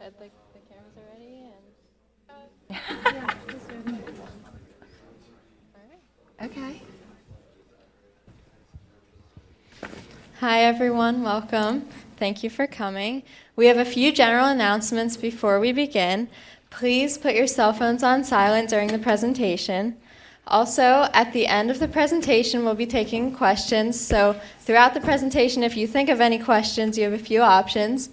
said the cameras are ready and okay. Hi everyone, welcome. Thank you for coming. We have a few general announcements before we begin. Please put your cell phones on silent during the presentation. Also, at the end of the presentation, we'll be taking questions. So throughout the presentation, if you think of any questions, you have a few options.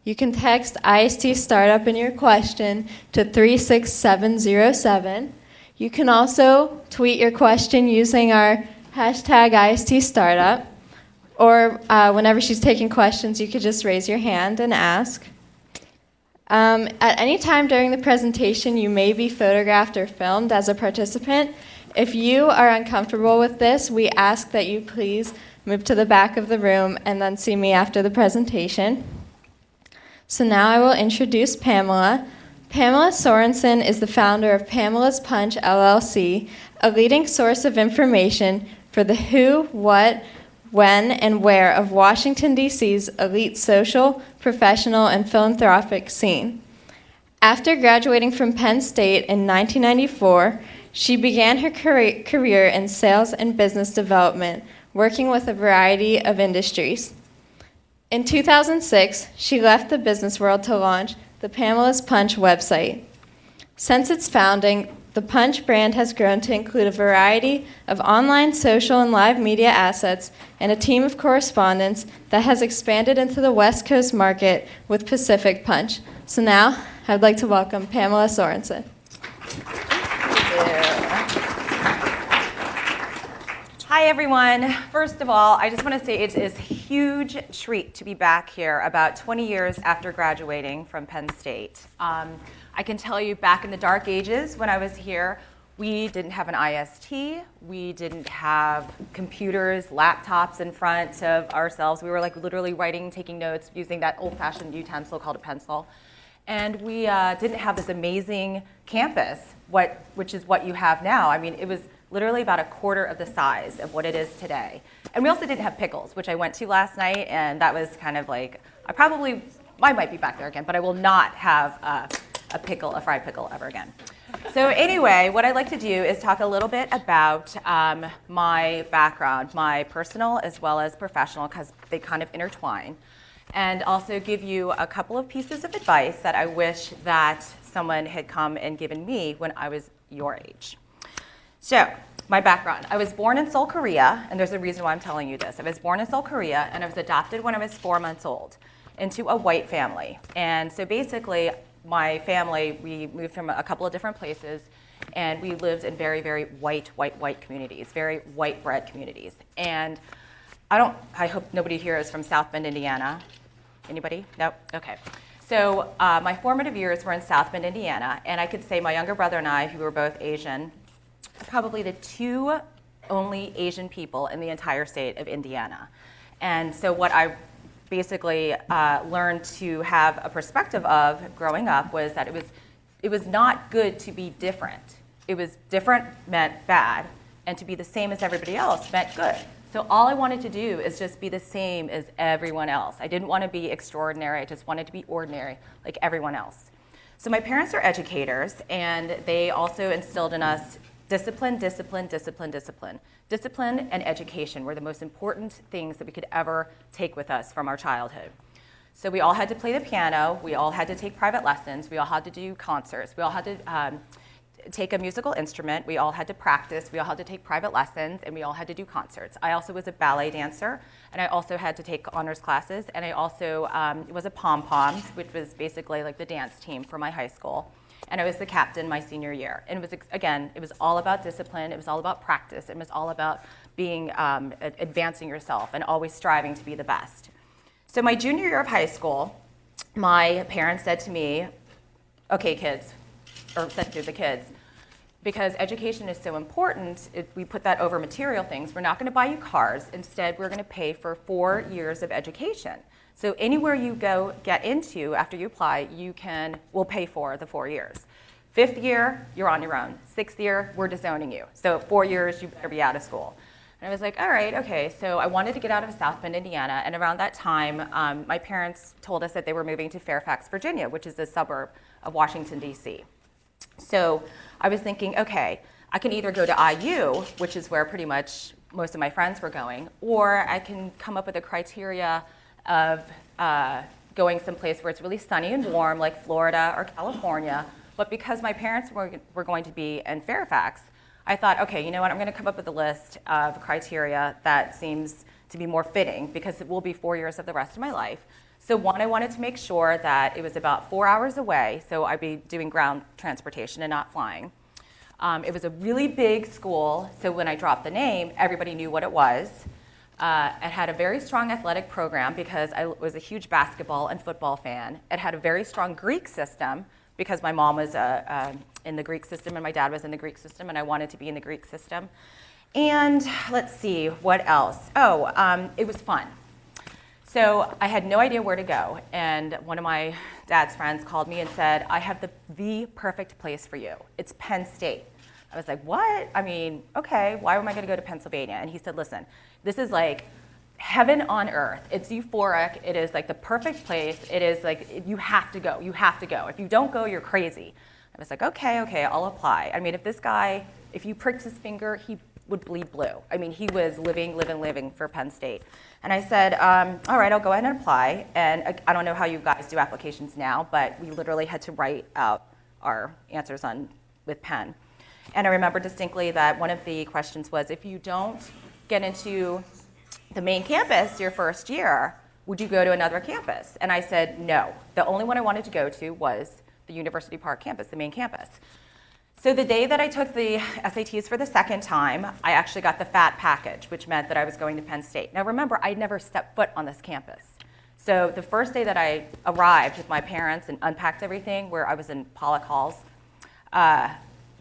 You can text IST Startup in your question to 36707. You can also tweet your question using our hashtag IST Startup. Or whenever she's taking questions, you could just raise your hand and ask. At any time during the presentation, you may be photographed or filmed as a participant. If you are uncomfortable with this, we ask that you please move to the back of the room and then see me after the presentation. So now I will introduce Pamela. Pamela Sorensen is the founder of Pamela's Punch, LLC, a leading source of information for the who, what, when, and where of Washington, D.C.'s elite social, professional, and philanthropic scene. After graduating from Penn State in 1994, she began her career in sales and business development, working with a variety of industries. In 2006, she left the business world to launch the Pamela's Punch website. Since its founding, the Punch brand has grown to include a variety of online, social, and live media assets and a team of correspondents that has expanded into the West Coast market with Pacific Punch. So now, I'd like to welcome Pamela Sorensen. Hi, everyone. First of all, I just want to say it is a huge treat to be back here about 20 years after graduating from Penn State. I can tell you back in the dark ages when I was here, we didn't have an IST, we didn't have computers, laptops in front of ourselves. We were like literally writing, taking notes, using that old-fashioned utensil called a pencil. And we didn't have this amazing campus, which is what you have now. I mean, it was literally about a quarter of the size of what it is today. And we also didn't have pickles, which I went to last night, and that was kind of like, I might be back there again, but I will not have a fried pickle ever again. So anyway, what I'd like to do is talk a little bit about my background, my personal as well as professional, because they kind of intertwine, and also give you a couple of pieces of advice that I wish that someone had come and given me when I was your age. So, my background. I was born in Seoul, Korea, and there's a reason why I'm telling you this. I was born in Seoul, Korea, and I was adopted when I was 4 months old into a white family. And so basically, my family, we moved from a couple of different places, and we lived in very, very white communities, very white bread communities. And I hope nobody here is from South Bend, Indiana. Anybody? No? Okay. So my formative years were in South Bend, Indiana, and I could say my younger brother and I, who were both Asian, probably the two only Asian people in the entire state of Indiana. And so what I basically learned to have a perspective of growing up was that it was not good to be different. It was different meant bad, and to be the same as everybody else meant good. So all I wanted to do is just be the same as everyone else. I didn't want to be extraordinary. I just wanted to be ordinary like everyone else. So my parents are educators, and they also instilled in us discipline. Discipline and education were the most important things that we could ever take with us from our childhood. So we all had to play the piano, we all had to take private lessons, we all had to do concerts, we all had to take a musical instrument, we all had to practice, we all had to take private lessons, and we all had to do concerts. I also was a ballet dancer, and I also had to take honors classes, and I also was a pom-poms, which was basically like the dance team for my high school. And I was the captain my senior year. And it was all about discipline, it was all about practice, it was all about being, advancing yourself and always striving to be the best. So my junior year of high school, my parents said to me, okay kids, or said to the kids, because education is so important, we put that over material things, we're not gonna buy you cars, instead we're gonna pay for 4 years of education. So anywhere you get into after you apply, we'll pay for the 4 years. 5th year, you're on your own. 6th year, we're disowning you. So 4 years, you better be out of school. And I was like, all right, okay. So I wanted to get out of South Bend, Indiana. And around that time, my parents told us that they were moving to Fairfax, Virginia, which is a suburb of Washington, D.C. So I was thinking, okay, I can either go to IU, which is where pretty much most of my friends were going, or I can come up with a criteria of going someplace where it's really sunny and warm, like Florida or California. But because my parents were going to be in Fairfax, I thought, okay, you know what, I'm going to come up with a list of criteria that seems to be more fitting because it will be 4 years of the rest of my life. So one, I wanted to make sure that it was about 4 hours away, so I'd be doing ground transportation and not flying. It was a really big school, so when I dropped the name, everybody knew what it was. It had a very strong athletic program because I was a huge basketball and football fan. It had a very strong Greek system because my mom was in the Greek system and my dad was in the Greek system, and I wanted to be in the Greek system. And let's see, what else? It was fun. So I had no idea where to go, and one of my dad's friends called me and said, I have the perfect place for you. It's Penn State. I was like, what? I mean, okay, why am I going to go to Pennsylvania? And he said, listen, this is like heaven on earth. It's euphoric. It is like the perfect place. It is like, you have to go. You have to go. If you don't go, you're crazy. I was like, okay, I'll apply. I mean, if you pricked his finger, he would bleed blue. I mean, he was living for Penn State. And I said, all right, I'll go ahead and apply. And I don't know how you guys do applications now, but we literally had to write out our answers with pen. And I remember distinctly that one of the questions was, if you don't get into the main campus your first year, would you go to another campus? And I said, no. The only one I wanted to go to was the University Park campus, the main campus. So the day that I took the SATs for the second time, I actually got the FAT package, which meant that I was going to Penn State. Now remember, I'd never stepped foot on this campus. So the first day that I arrived with my parents and unpacked everything, where I was in Pollock Halls,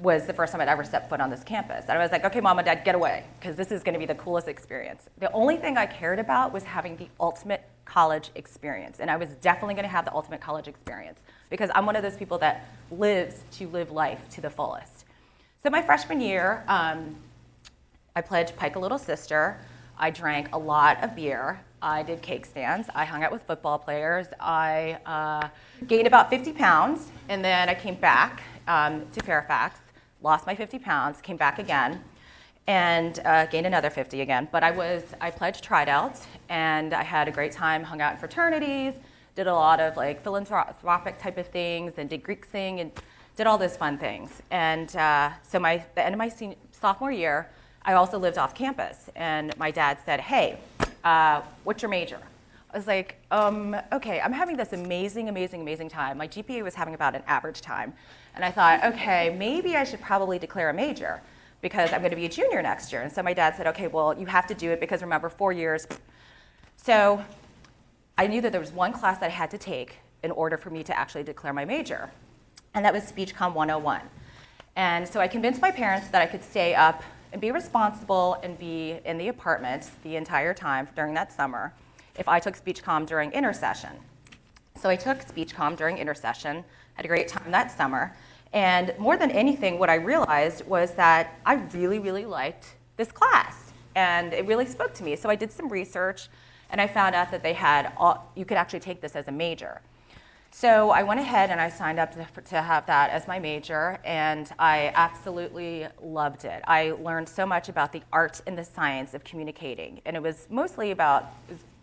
was the first time I'd ever stepped foot on this campus. And I was like, okay, Mom and Dad, get away, because this is going to be the coolest experience. The only thing I cared about was having the ultimate college experience. And I was definitely going to have the ultimate college experience, because I'm one of those people that lives to live life to the fullest. So my freshman year, I pledged Pike a Little Sister. I drank a lot of beer. I did cake stands. I hung out with football players. I gained about 50 pounds, and then I came back to Fairfax, lost my 50 pounds, came back again, and gained another 50 again. But I pledged Tried and I had a great time, hung out in fraternities, did a lot of like philanthropic type of things, and did Greek sing, and did all those fun things. And so the end of my sophomore year, I also lived off campus, and my dad said, hey, what's your major? I was like, okay, I'm having this amazing time. My GPA was having about an average time. And I thought, okay, maybe I should probably declare a major because I'm going to be a junior next year. And so my dad said, okay, well, you have to do it because remember, 4 years. So I knew that there was one class that I had to take in order for me to actually declare my major. And that was Speech Comm 101. And so I convinced my parents that I could stay up and be responsible and be in the apartment the entire time during that summer if I took Speech Comm during intersession. So I took Speech Comm during intersession, had a great time that summer. And more than anything, what I realized was that I really liked this class. And it really spoke to me. So I did some research, and I found out that you could actually take this as a major. So I went ahead and I signed up to have that as my major, and I absolutely loved it. I learned so much about the art and the science of communicating. And it was mostly about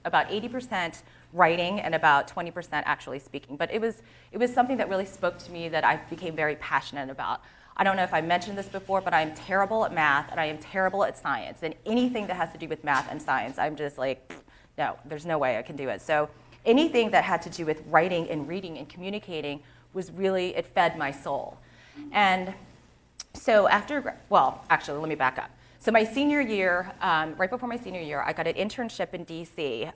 80% writing and about 20% actually speaking. But it was something that really spoke to me that I became very passionate about. I don't know if I mentioned this before, but I am terrible at math and I am terrible at science. And anything that has to do with math and science, I'm just like, no, there's no way I can do it. So anything that had to do with writing and reading and communicating it fed my soul. And so actually, let me back up. So my senior year, right before my senior year, I got an internship in DC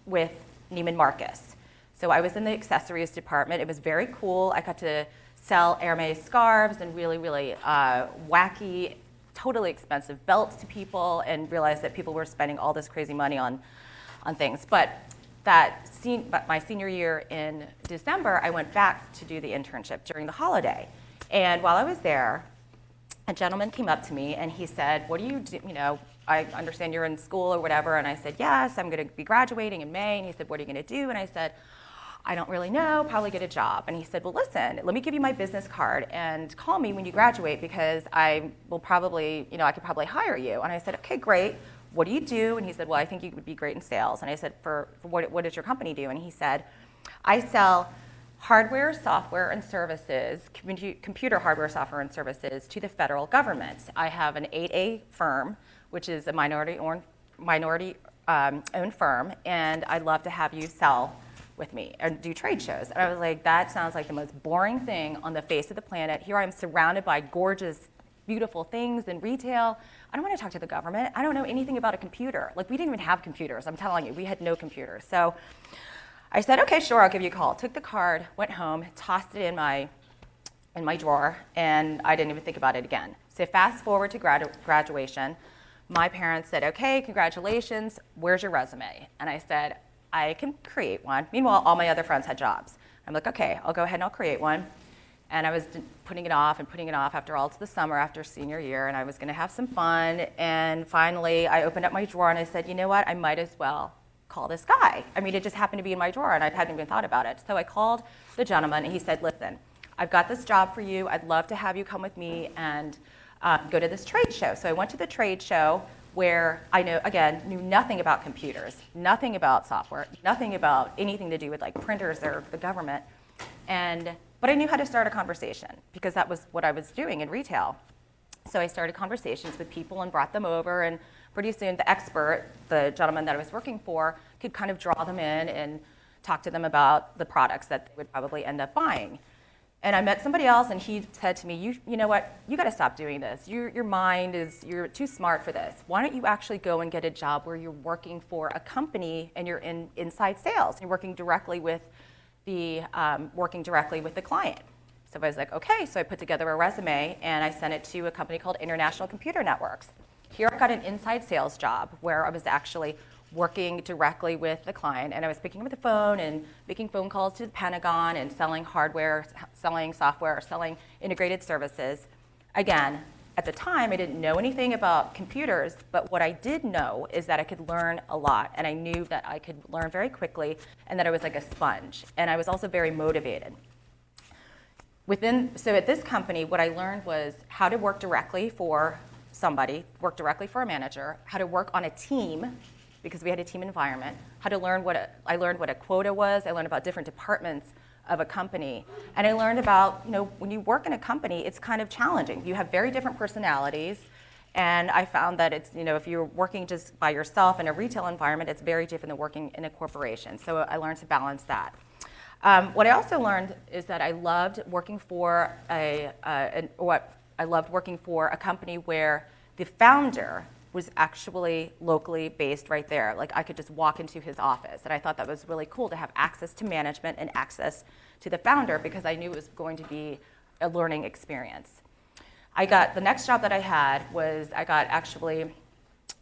with Neiman Marcus. So I was in the accessories department. It was very cool. I got to sell Hermes scarves and really wacky, totally expensive belts to people, and realized that people were spending all this crazy money on things. But my senior year in December, I went back to do the internship during the holiday. And while I was there, a gentleman came up to me and he said, what do you do, I understand you're in school or whatever. And I said, yes, I'm going to be graduating in May. And he said, what are you going to do? And I said, I don't really know, probably get a job. And he said, well, listen, let me give you my business card and call me when you graduate because I will probably, I could probably hire you. And I said, okay, great. What do you do? And he said, well, I think you would be great in sales. And I said, for what does your company do? And he said, I sell hardware, software, and services, computer hardware, software, and services to the federal government. I have an 8A firm, which is a minority-owned firm, and I'd love to have you sell with me and do trade shows. And I was like, that sounds like the most boring thing on the face of the planet. Here I am surrounded by gorgeous, beautiful things in retail. I don't want to talk to the government. I don't know anything about a computer. Like, we didn't even have computers. I'm telling you, we had no computers. So I said, okay, sure, I'll give you a call. Took the card, went home, tossed it in my drawer, and I didn't even think about it again. So fast forward to graduation, my parents said, okay, congratulations, where's your resume? And I said, I can create one. Meanwhile, all my other friends had jobs. I'm like, okay, I'll go ahead and I'll create one. And I was putting it off after all to the summer after senior year, and I was going to have some fun. And finally, I opened up my drawer and I said, you know what, I might as well call this guy. I mean, it just happened to be in my drawer and I hadn't even thought about it. So I called the gentleman and he said, listen, I've got this job for you. I'd love to have you come with me and go to this trade show. So I went to the trade show where I knew nothing about computers, nothing about software, nothing about anything to do with like printers or the government. But I knew how to start a conversation because that was what I was doing in retail. So I started conversations with people and brought them over, and pretty soon the expert, the gentleman that I was working for, could kind of draw them in and talk to them about the products that they would probably end up buying. And I met somebody else, and he said to me, you know what, you got to stop doing this. Your mind you're too smart for this. Why don't you actually go and get a job where you're working for a company and you're in inside sales. You're working directly with the client. So I was like, okay. So I put together a resume, and I sent it to a company called International Computer Networks. Here I got an inside sales job where I was actually working directly with the client, and I was picking up the phone and making phone calls to the Pentagon and selling hardware, selling software, selling integrated services. Again, at the time, I didn't know anything about computers, but what I did know is that I could learn a lot, and I knew that I could learn very quickly and that I was like a sponge, and I was also very motivated. So at this company, what I learned was how to work directly for somebody, work directly for a manager, how to work on a team, because we had a team environment, I learned what a quota was, I learned about different departments of a company, and I learned about, when you work in a company, it's kind of challenging. You have very different personalities, and I found that it's, if you're working just by yourself in a retail environment, it's very different than working in a corporation, so I learned to balance that. What I also learned is that I loved working for a company where the founder was actually locally based right there. Like, I could just walk into his office, and I thought that was really cool to have access to management and access to the founder because I knew it was going to be a learning experience. The next job that I had was I got actually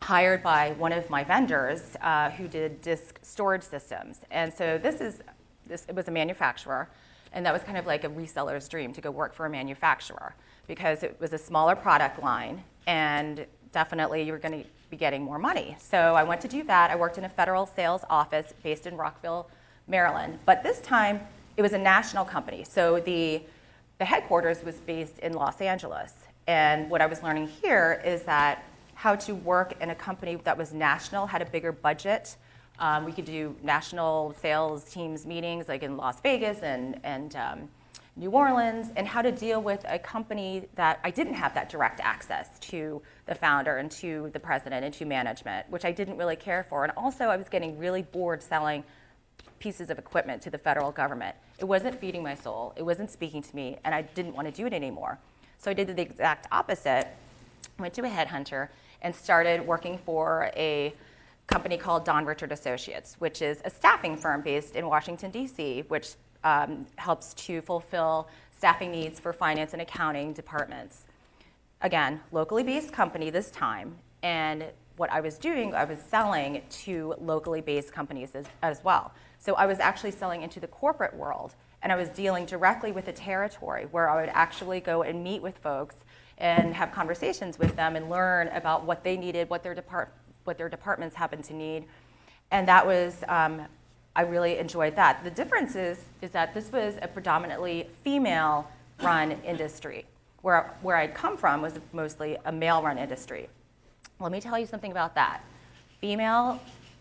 hired by one of my vendors who did disk storage systems. And so it was a manufacturer, and that was kind of like a reseller's dream to go work for a manufacturer because it was a smaller product line, and definitely you were going to be getting more money. So I went to do that. I worked in a federal sales office based in Rockville, Maryland. But this time, it was a national company. So the headquarters was based in Los Angeles. And what I was learning here is that how to work in a company that was national, had a bigger budget. We could do national sales teams meetings like in Las Vegas and New Orleans, and how to deal with a company that I didn't have that direct access to the founder and to the president and to management, which I didn't really care for. And also I was getting really bored selling pieces of equipment to the federal government. It wasn't feeding my soul, it wasn't speaking to me, and I didn't want to do it anymore. So I did the exact opposite, went to a headhunter and started working for a company called Don Richard Associates, which is a staffing firm based in Washington, D.C., which helps to fulfill staffing needs for finance and accounting departments. Again, locally based company this time, and what I was doing, I was selling to locally based companies as well. So I was actually selling into the corporate world, and I was dealing directly with the territory where I would actually go and meet with folks and have conversations with them and learn about what they needed, what their departments happened to need. And that was, I really enjoyed that. The difference is that this was a predominantly female-run industry. Where I'd come from was mostly a male-run industry. Let me tell you something about that.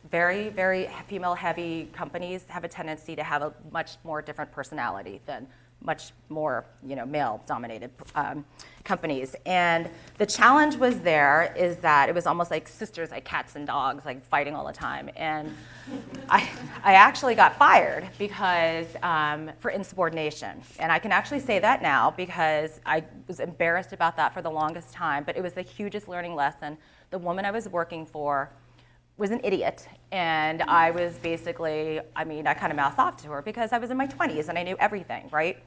Very, very female-heavy companies have a tendency to have a much more different personality than much more, male-dominated companies. And the challenge was there is that it was almost like sisters, like cats and dogs, like fighting all the time. And I actually got fired because for insubordination. And I can actually say that now because I was embarrassed about that for the longest time, but it was the hugest learning lesson. The woman I was working for was an idiot, and I was basically, I kind of mouthed off to her because I was in my 20s and I knew everything, right?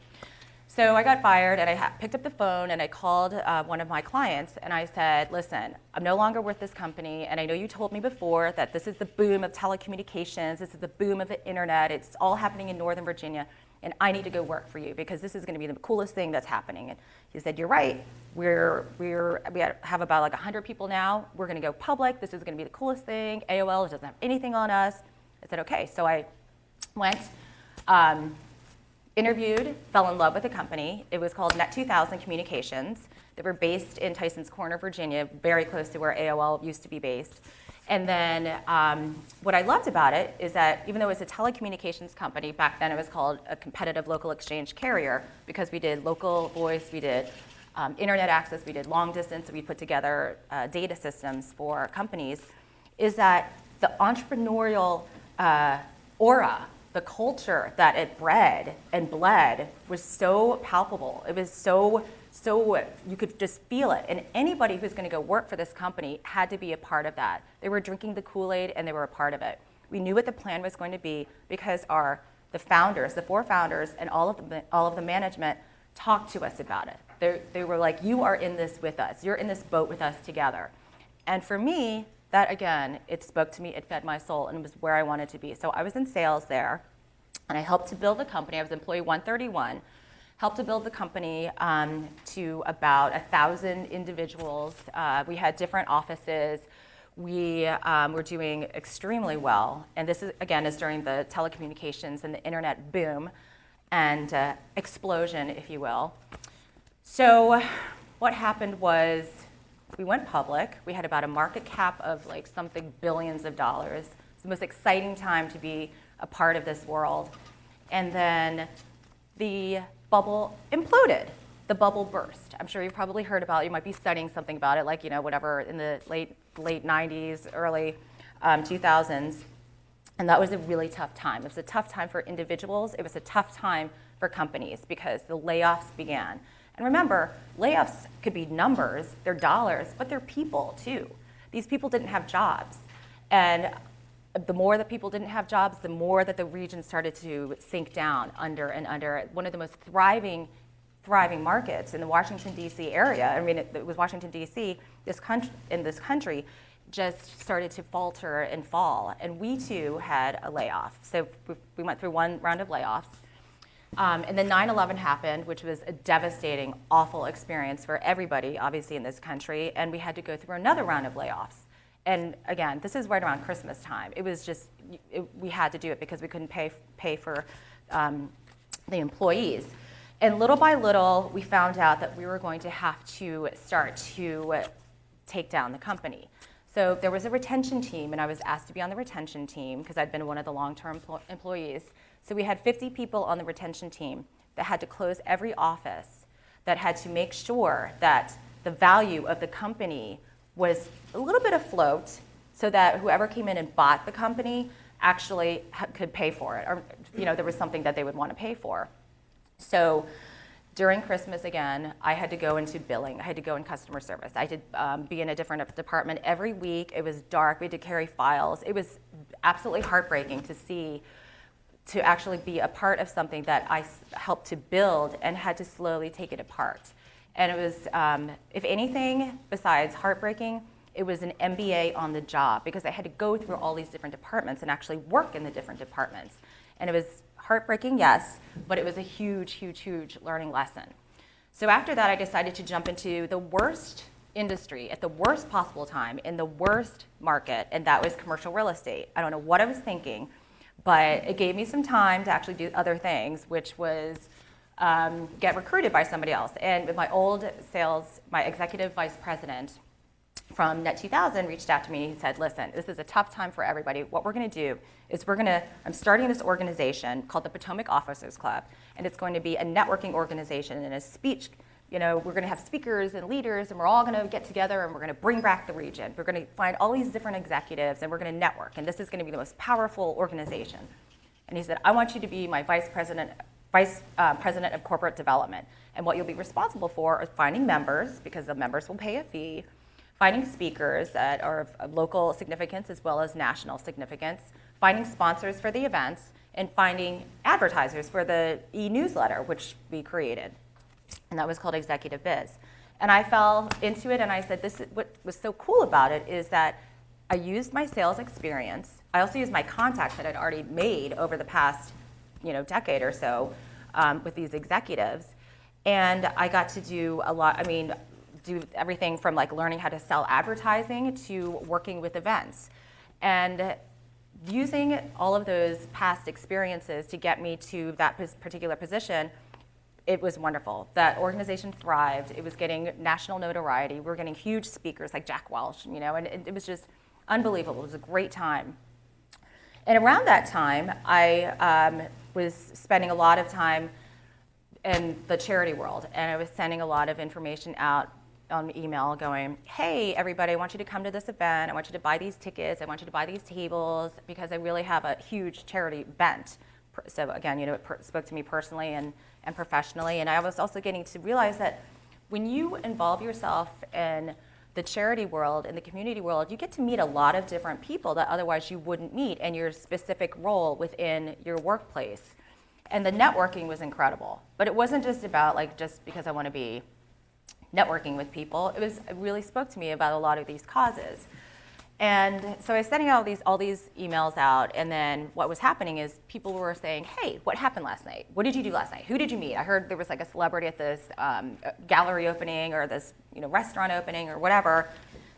So I got fired, and I picked up the phone and I called one of my clients and I said, listen, I'm no longer with this company, and I know you told me before that this is the boom of telecommunications, this is the boom of the internet, it's all happening in Northern Virginia, and I need to go work for you because this is going to be the coolest thing that's happening. And he said, you're right. We have about like 100 people now. We're going to go public. This is going to be the coolest thing. AOL doesn't have anything on us. I said, okay. So I went, interviewed, fell in love with the company. It was called Net 2000 Communications. They were based in Tysons Corner, Virginia, very close to where AOL used to be based. And then what I loved about it is that even though it was a telecommunications company, back then it was called a competitive local exchange carrier because we did local voice, we did internet access, we did long distance, we put together data systems for companies, is that the entrepreneurial aura, the culture that it bred and bled was so palpable. It was so you could just feel it. And anybody who's going to go work for this company had to be a part of that. They were drinking the Kool-Aid and they were a part of it. We knew what the plan was going to be because the founders, the four founders, and all of the management talked to us about it. They were like, you are in this with us. You're in this boat with us together. And for me, that again, it spoke to me, it fed my soul, and it was where I wanted to be. So I was in sales there, and I helped to build the company. I was employee 131. Helped to build the company to about 1,000 individuals. We had different offices. We were doing extremely well. And this is, again, is during the telecommunications and the internet boom and explosion, if you will. So what happened was we went public. We had about a market cap of like something billions of dollars. It's the most exciting time to be a part of this world. And then the bubble imploded. The bubble burst. I'm sure you've probably heard about it. You might be studying something about it, like, whatever, in the late 90s, early 2000s. And that was a really tough time. It was a tough time for individuals. It was a tough time for companies because the layoffs began. And remember, layoffs could be numbers, they're dollars, but they're people too. These people didn't have jobs. And the more that people didn't have jobs, the more that the region started to sink down under and under. One of the most thriving markets in the Washington, D.C. area, it was Washington, D.C., in this country, just started to falter and fall. And we too had a layoff. So we went through one round of layoffs. And then 9/11 happened, which was a devastating, awful experience for everybody, obviously, in this country. And we had to go through another round of layoffs. And again, this is right around Christmas time. It was just, we had to do it because we couldn't pay for the employees. And little by little, we found out that we were going to have to start to take down the company. So there was a retention team, and I was asked to be on the retention team because I'd been one of the long-term employees. So we had 50 people on the retention team that had to close every office, that had to make sure that the value of the company was a little bit afloat so that whoever came in and bought the company actually could pay for it, or there was something that they would want to pay for. So during Christmas, again, I had to go into billing. I had to go in customer service. I had to be in a different department every week. It was dark. We had to carry files. It was absolutely heartbreaking to actually be a part of something that I helped to build and had to slowly take it apart. And it was, if anything, besides heartbreaking, it was an MBA on the job because I had to go through all these different departments and actually work in the different departments. And it was heartbreaking, yes, but it was a huge, huge, huge learning lesson. So after that, I decided to jump into the worst industry at the worst possible time in the worst market, and that was commercial real estate. I don't know what I was thinking, but it gave me some time to actually do other things, which was get recruited by somebody else. And my old sales, my executive vice president from Net 2000 reached out to me and he said, listen, this is a tough time for everybody. What we're going to do is I'm starting this organization called the Potomac Officers Club, and it's going to be a networking organization and a speech. We're going to have speakers and leaders, and we're all going to get together, and we're going to bring back the region. We're going to find all these different executives, and we're going to network, and this is going to be the most powerful organization. And he said, I want you to be my vice president of corporate development, and what you'll be responsible for is finding members, because the members will pay a fee, finding speakers that are of local significance as well as national significance, finding sponsors for the events, and finding advertisers for the e-newsletter, which we created. And that was called Executive Biz. And I fell into it, and I said, what was so cool about it is that I used my sales experience. I also used my contacts that I'd already made over the past decade or so with these executives. And I got to do a lot, do everything from like learning how to sell advertising to working with events. And using all of those past experiences to get me to that particular position, it was wonderful. That organization thrived. It was getting national notoriety. We were getting huge speakers like Jack Welch, and it was just unbelievable. It was a great time. And around that time, I was spending a lot of time in the charity world, and I was sending a lot of information out on email going, hey, everybody, I want you to come to this event. I want you to buy these tickets. I want you to buy these tables, because I really have a huge charity bent. So again, it spoke to me personally and professionally. And I was also getting to realize that when you involve yourself in the charity world, in the community world, you get to meet a lot of different people that otherwise you wouldn't meet in your specific role within your workplace. And the networking was incredible. But it wasn't just about just because I want to be networking with people. It really spoke to me about a lot of these causes. And so I was sending out all these emails out, and then what was happening is people were saying, hey, what happened last night? What did you do last night? Who did you meet? I heard there was like a celebrity at this gallery opening or this restaurant opening or whatever.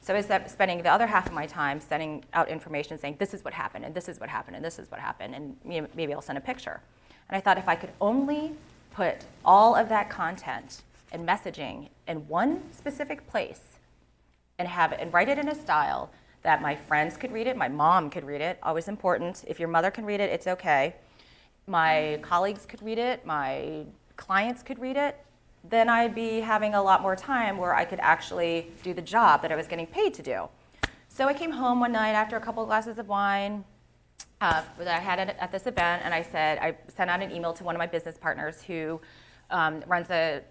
So I was spending the other half of my time sending out information saying, this is what happened, and this is what happened, and this is what happened, and maybe I'll send a picture. And I thought if I could only put all of that content and messaging in one specific place and write it in a style that my friends could read it, my mom could read it, always important. If your mother can read it, it's okay. My colleagues could read it, my clients could read it, then I'd be having a lot more time where I could actually do the job that I was getting paid to do. So I came home one night after a couple of glasses of wine that I had at this event, and I sent out an email to one of my business partners who runs a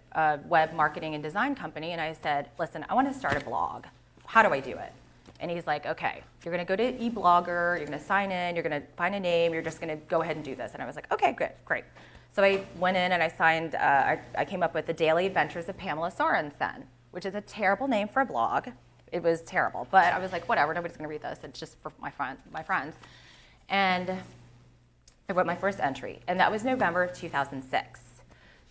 web marketing and design company, and I said, listen, I want to start a blog. How do I do it? And he's like, okay, you're going to go to eBlogger, you're going to sign in, you're going to find a name, you're just going to go ahead and do this. And I was like, okay, good, great. So I went in and I signed, I came up with The Daily Adventures of Pamela Sorensen, which is a terrible name for a blog. It was terrible, but I was like, whatever, nobody's going to read this. It's just for my friends. And I wrote my first entry, and that was November of 2006.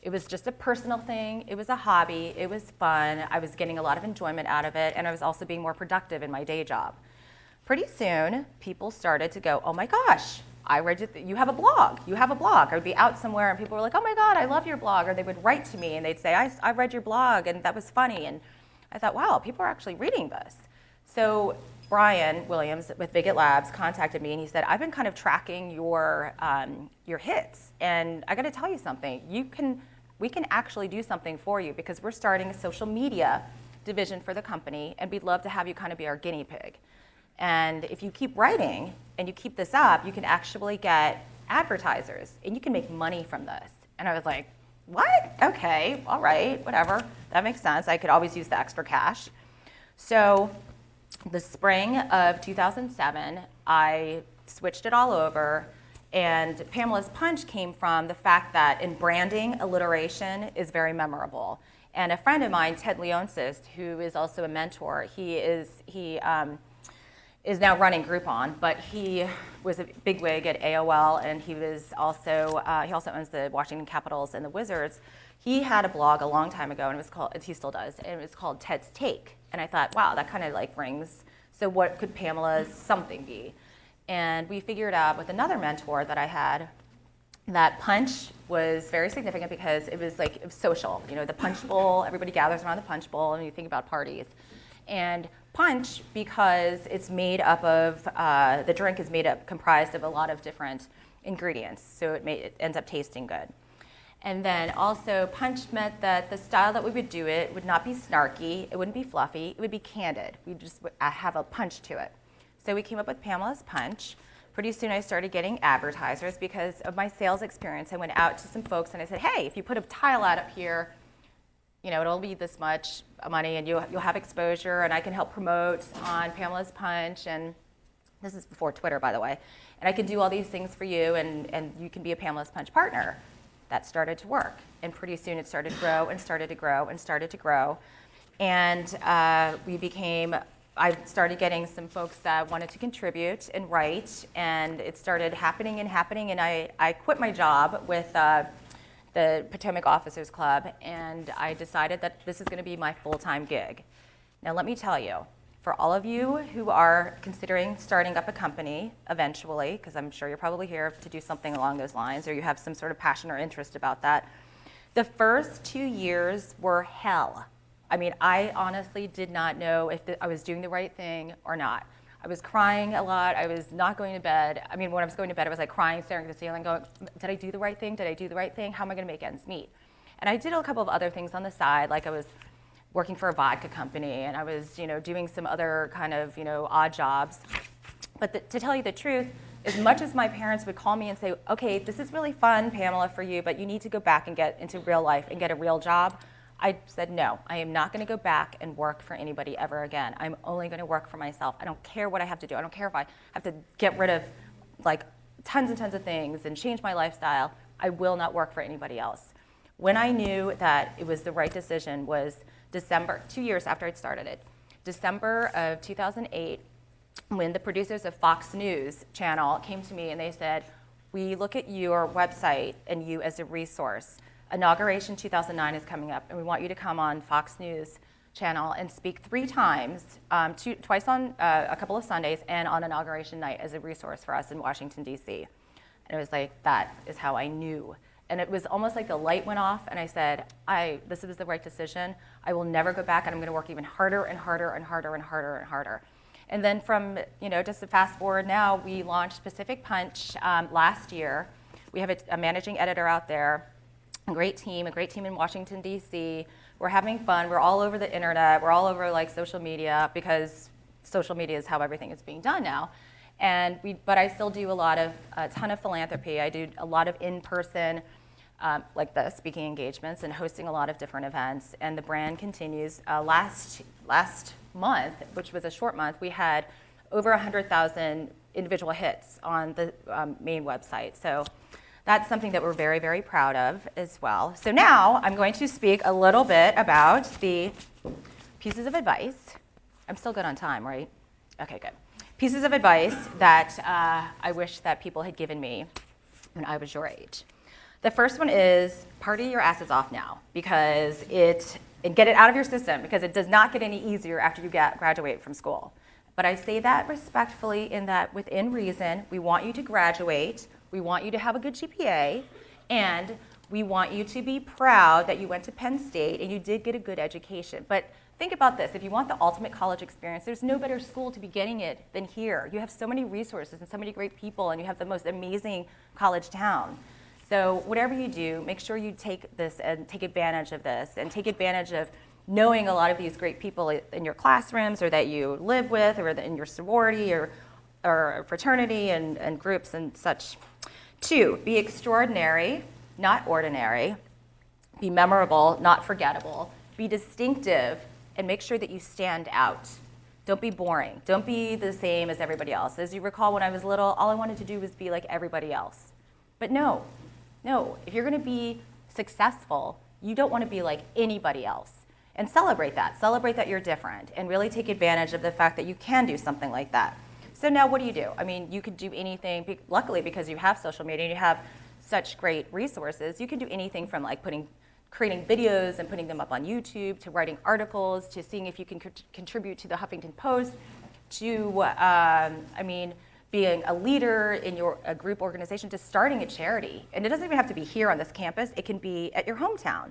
It was just a personal thing. It was a hobby. It was fun. I was getting a lot of enjoyment out of it, and I was also being more productive in my day job. Pretty soon, people started to go, oh my gosh, I read you have a blog. You have a blog. I would be out somewhere, and people were like, oh my God, I love your blog. Or they would write to me, and they'd say, I read your blog, and that was funny. And I thought, wow, people are actually reading this. So Brian Williams with Bigot Labs contacted me, and he said, I've been kind of tracking your hits, and I got to tell you something. We can actually do something for you, because we're starting a social media division for the company, and we'd love to have you kind of be our guinea pig. And if you keep writing and you keep this up, you can actually get advertisers, and you can make money from this. And I was like, what? Okay, all right, whatever. That makes sense. I could always use the extra cash. So the spring of 2007, I switched it all over. And Pamela's punch came from the fact that in branding, alliteration is very memorable. And a friend of mine, Ted Leonsis, who is also a mentor, he is is now running Groupon, but he was a bigwig at AOL, and he also owns the Washington Capitals and the Wizards. He had a blog a long time ago, and it was called, he still does, and it was called Ted's Take. And I thought, wow, that kind of like rings. So what could Pamela's something be? And we figured out with another mentor that I had that punch was very significant because it was social. You know, the punch bowl, everybody gathers around the punch bowl, and you think about parties. And punch, because it's made up of, the drink is comprised of a lot of different ingredients, so it ends up tasting good. And then also punch meant that the style that we would do it would not be snarky, it wouldn't be fluffy, it would be candid. We just would have a punch to it. So we came up with Pamela's Punch. Pretty soon I started getting advertisers because of my sales experience. I went out to some folks and I said, hey, if you put a tile ad up here, you know, it'll be this much money and you'll have exposure, and I can help promote on Pamela's Punch. And this is before Twitter, by the way. And I can do all these things for you, and you can be a Pamela's Punch partner. That started to work. And pretty soon it started to grow and started to grow and started to grow. And I started getting some folks that wanted to contribute and write, and it started happening and happening. And I quit my job with the Potomac Officers Club, and I decided that this is going to be my full-time gig. Now let me tell you, for all of you who are considering starting up a company eventually, because I'm sure you're probably here to do something along those lines, or you have some sort of passion or interest about that, the first 2 years were hell. I mean, I honestly did not know if I was doing the right thing or not. I was crying a lot. I was not going to bed. I mean, when I was going to bed, I was like crying, staring at the ceiling, going, did I do the right thing? Did I do the right thing? How am I going to make ends meet? And I did a couple of other things on the side, like I was working for a vodka company, and I was, doing some other kind of, odd jobs. But to tell you the truth, as much as my parents would call me and say, okay, this is really fun, Pamela, for you, but you need to go back and get into real life and get a real job, I said, no, I am not going to go back and work for anybody ever again. I'm only going to work for myself. I don't care what I have to do. I don't care if I have to get rid of tons and tons of things and change my lifestyle. I will not work for anybody else. When I knew that it was the right decision was December, 2 years after I'd started it, December of 2008, when the producers of Fox News channel came to me and they said, we look at your website and you as a resource. Inauguration 2009 is coming up, and we want you to come on Fox News channel and speak 3 times, twice on a couple of Sundays, and on Inauguration night as a resource for us in Washington, D.C. And it was like, that is how I knew. And it was almost like the light went off, and I said, this was the right decision. I will never go back, and I'm going to work even harder and harder and harder and harder and harder. And then from, just to fast forward now, we launched Pacific Punch last year. We have a managing editor out there, a great team in Washington, D.C. We're having fun. We're all over the internet. We're all over social media, because social media is how everything is being done now. But I still do a ton of philanthropy. I do a lot of in-person, like the speaking engagements and hosting a lot of different events. And the brand continues. Last month, which was a short month, we had over 100,000 individual hits on the main website. So that's something that we're very, very proud of as well. So now I'm going to speak a little bit about the pieces of advice. I'm still good on time, right? Okay, good. Pieces of advice that I wish that people had given me when I was your age. The first one is party your asses off now, and get it out of your system, because it does not get any easier after you graduate from school. But I say that respectfully, in that within reason, we want you to graduate, we want you to have a good GPA, and we want you to be proud that you went to Penn State and you did get a good education. But think about this. If you want the ultimate college experience, there's no better school to be getting it than here. You have so many resources and so many great people, and you have the most amazing college town. So whatever you do, make sure you take this and take advantage of this, and take advantage of knowing a lot of these great people in your classrooms, or that you live with, or in your sorority or fraternity and groups and such. 2, be extraordinary, not ordinary. Be memorable, not forgettable. Be distinctive, and make sure that you stand out. Don't be boring. Don't be the same as everybody else. As you recall, when I was little, all I wanted to do was be like everybody else. But no, if you're going to be successful, you don't want to be like anybody else. And celebrate that. Celebrate that you're different, and really take advantage of the fact that you can do something like that. So now what do? I mean, you could do anything, luckily because you have social media and you have such great resources, you can do anything from like creating videos and putting them up on YouTube, to writing articles, to seeing if you can contribute to the Huffington Post, to, being a leader in a group organization, to starting a charity. And it doesn't even have to be here on this campus, it can be at your hometown,